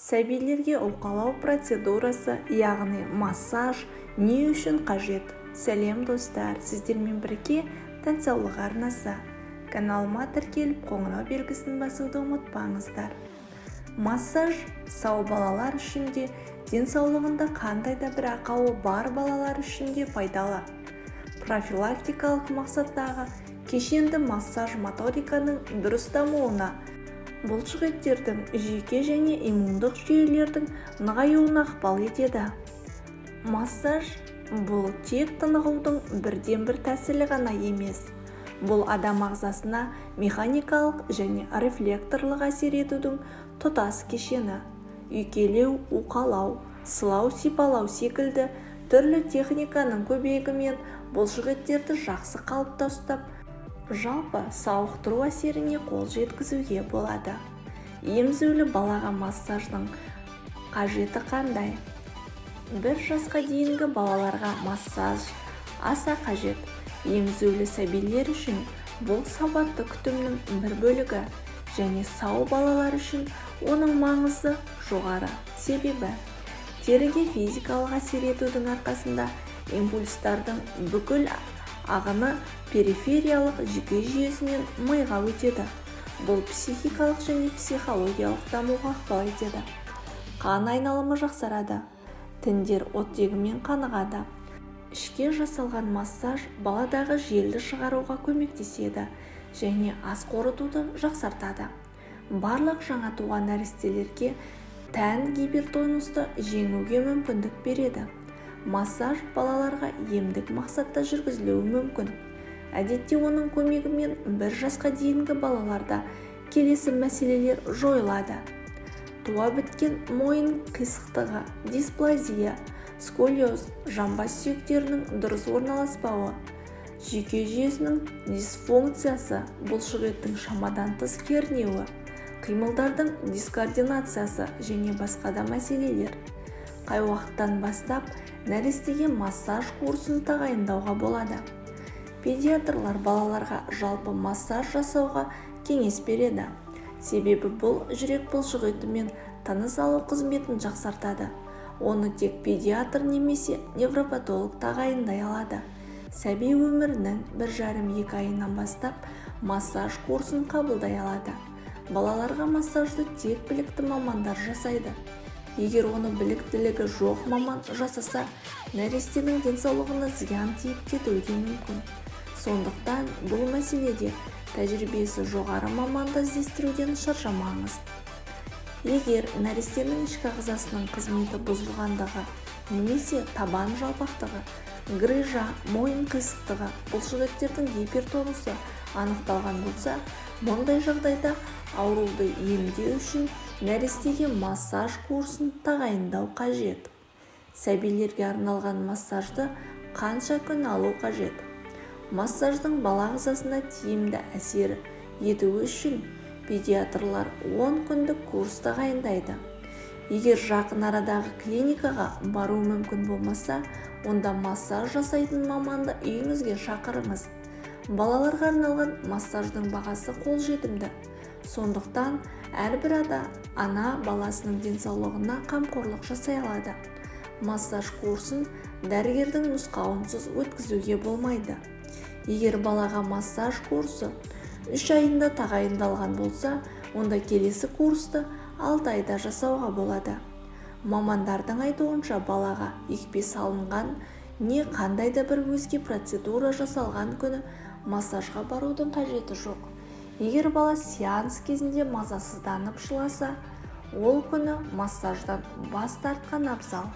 Сәбилерге уқалау процедурасы, яғни массаж не үшін қажет? Сәлем достар, сіздермен бірге денсаулық арнасы. Каналыма тіркеліп қоңырау белгісін басуды ұмытпаңыздар. Массаж сау балалар үшін де, денсаулығында қандай да бір ақауы бар балалар үшін де пайдалы. Профилактикалық мақсаттағы кешенді массаж моториканың дұрыс дамуына, бұлшықеттердің жүйке және иммундық жүйелердің нығаюына ықпал етеді. Массаж бұл тек тынығудың бірден-бір тәсілі ғана емес. Бұл адам ағзасына механикалық және рефлекторлық әсер етудің тұтас кешені. Үйкелеу, уқалау, сылау, сипалау секілді түрлі техниканың көмегімен бұлшықеттерді жақсы қалыпта ұстап, жалпы сауықтыру әсеріне қол жеткізуге болады. Емізулі балаға массаждың қажеті қандай? 1 жасқа дейінгі балаларға массаж аса қажет. Емізулі сәбилер үшін бұл сауатты күтімнің бір бөлігі, және сау балалар үшін оның маңызы жоғары. Себебі теріге физикалық әсер етудің арқасында импульстардың бүкіл ағыны перифериялық жүйке жүйесінен миға өтеді. Бұл психикалық және психологиялық дамуға ықпал етеді. Қан айналымы жақсарады, тіндер оттегімен қанығады. Ішке жасалған массаж баладағы желді шығаруға көмектеседі және ас қорытуды жақсартады. Барлық жаңа туған нәрестелерге тән гипертонусты жеңуге мүмкіндік береді. Массаж балаларға емдік мақсатта жүргізілуі мүмкін. Әдетте оның көмегімен 1 жасқа дейінгі балаларда келесі мәселелер жойылады. Туа біткен мойын қисықтығы, дисплазия, сколиоз, жамбас сүйектерінің дұрыс орналаспауы, жүйке жүйесінің дисфункциясы, бұлшықеттің шамадан тыс кернеуі, қимылдардың дискоординациясы және басқа да мәселелер. Қай уақыттан бастап нәрестеге массаж курсын тағайындауға болады? Педиатрлар балаларға жалпы массаж жасауға кеңес береді. Себебі бұл жүрек бұлшықеті мен тыныс алу қызметін жақсартады. Оны тек педиатр немесе невропатолог тағайындай алады. Сәби өмірінің 1,5-2 айынан бастап массаж курсын қабылдай алады. Балаларға массажды тек білікті мамандар жасайды. Егер оны біліктілігі жоқ маман жасаса, нәрестенің денсаулығына зиян тиіп кетуі мүмкін. Сондықтан бұл мәселеде тәжірибесі жоғары маманды іздестіруден шаршамаңыз. Егер нәрестенің ішкі ағзасының қызметі бұзылғандығы немесе табан жалпақтығы, грыжа, мойын қисықтығы, бұлшықеттердің гипертонусы анықталған болса, мұндай жағдайда ауруды емдеу үшін нәрестеге массаж курсын тағайындау қажет. Сәбилерге арналған массажды қанша күн алу қажет? Массаждың бала ағзасына тиімді әсер етуі үшін педиатрлар 10 күндік курс тағайындайды. Егер жақын арадағы клиникаға бару мүмкін болмаса, онда массаж жасайтын маманды үйіңізге шақырыңыз. Балаларға арналған массаждың бағасы қолжетімді. Сондықтан әрбір ана баласының денсаулығына қамқорлық жасай алады. Массаж курсын дәрігердің нұсқауынсыз өткізуге болмайды. Егер балаға массаж курсы 3 айында тағайындалған болса, онда келесі курсты 6 айда жасауға болады. Мамандардың айтуынша балаға екпе салынған не қандай да бір өзге процедура жасалған күні массажға барудың қажеті жоқ. Егер бала сеанс кезінде мазасызданып жыласа, ол күні массаждан бас тартқан абзал.